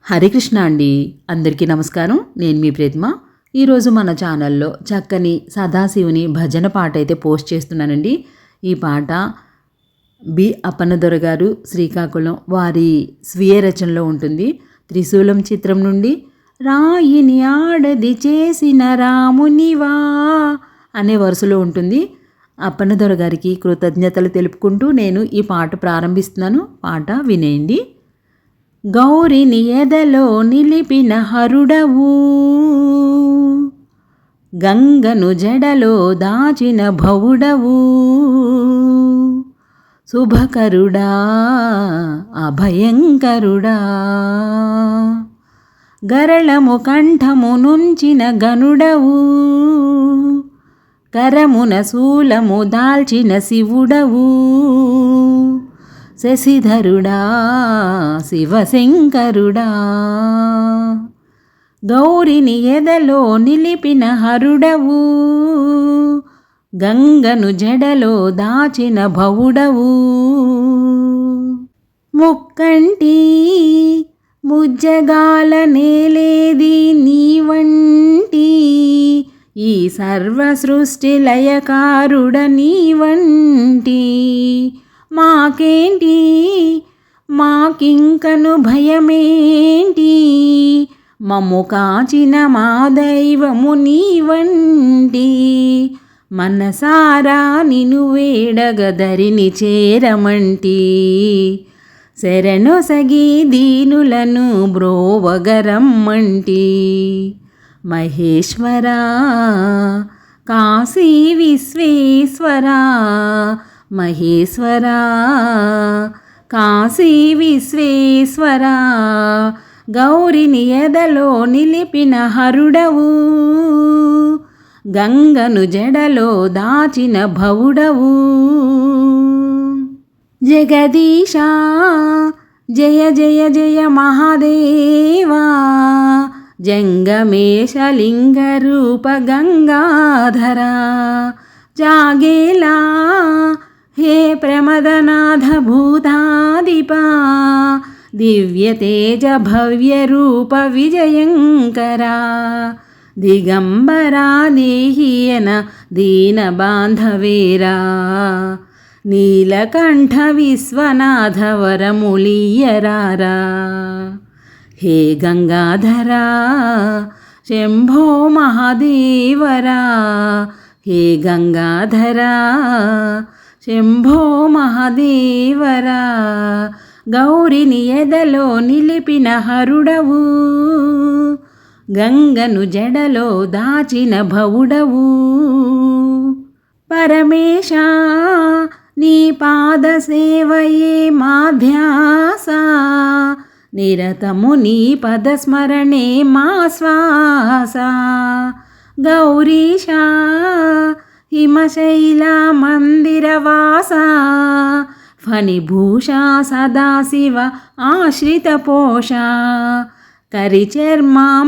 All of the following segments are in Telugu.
హరికృష్ణ అండి. అందరికీ నమస్కారం. నేను మీ ప్రతిమ. ఈరోజు మన ఛానల్లో చక్కని సదాశివుని భజన పాట అయితే పోస్ట్ చేస్తున్నానండి. ఈ పాట బి అప్పన్నదొర గారు శ్రీకాకుళం వారి స్వీయ రచనలో ఉంటుంది. త్రిశూలం చిత్రం నుండి రాయిని ఆడది చేసిన రామునివా అనే వరుసలో ఉంటుంది. అప్పన్నదొర గారికి కృతజ్ఞతలు తెలుపుకుంటూ నేను ఈ పాట ప్రారంభిస్తున్నాను. పాట వినేయండి. గౌరిని ఎదలో నిలిపిన హరుడవు, గంగను జడలో దాచిన భవుడవు, శుభకరుడా అభయంకరుడా, గరళము కంఠము నుంచిన గనుడవు, కరమున శూలము దాల్చిన శివుడవు, శశిధరుడా శివశంకరుడా, గౌరిని ఎదలో నిలిపిన హరుడవు, గంగను జడలో దాచిన భవుడవు, ముక్కంటి ముజ్జగాల నేలేది నీవంటి, ఈ సర్వ సృష్టి లయకారుడ నీవంటి, మాకేంటి మాకింకను భయమేంటి, మమ్ము కాచిన మా దైవము నీవంటి, మనసారా నిను వేడగదరిని చేరమంటి, శరణొసగి దీనులను బ్రోవగరమ్మంటి, మహేశ్వరా కాశీ విశ్వేశ్వరా, మహేశ్వరా కాశీ విశ్వేశ్వరా, గౌరిని ఎదలో నిలిపిన హరుడవు, గంగను జడలో దాచిన భవుడవు, జగదీశా జయ జయ జయ మహాదేవా, జంగమేశలింగ రూప గంగాధరా, జాగేలా హే ప్రమదనాథ భూతాదిపా, దివ్య తేజ భవ్య రూప విజయంకరా, దిగంబరా దేహియన దీన బాంధవేరా, నీలకంఠ విశ్వనాథ వరములీయరారా, హే గంగాధరా శంభో మహాదేవరా, హే గంగాధరా శంభో మహాదేవరా, గౌరిని ఎదలో నిలిపిన హరుడవు, గంగను జడలో దాచిన భవుడవు, పరమేశ నీ పాద సేవయే మాధ్యాస, నిరతము నీ పదస్మరణే మా శ్వాస, గౌరీశ హిమశైల మందిరవాస, ఫణిభూషా సదాశివ ఆశ్రిత పోష, కరిచర్మాంబరధారి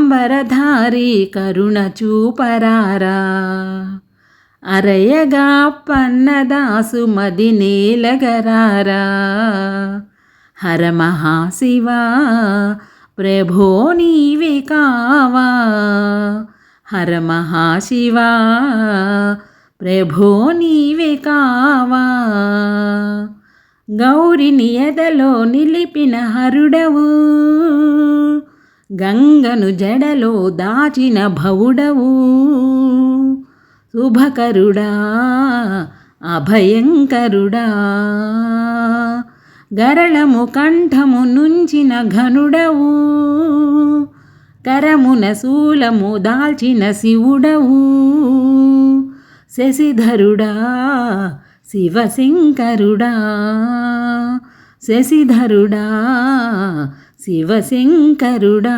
కరుణ చూపరారా, అరయగా పన్నదాసు మది నేలగరారా, హర మహాశివ ప్రభో నీవే కావా, హర మహాశివ ప్రభో నీవే కావా, గౌరిని ఎదలో నిలిపిన హరుడవు, గంగను జడలో దాచిన భవుడవు, శుభకరుడా అభయంకరుడా, గరళము కంఠము నుంచిన ఘనుడవు, కరమున శూలము దాల్చిన శివుడవు, శశిధరుడా శివశంకరుడా, శశిధరుడా శివశంకరుడా.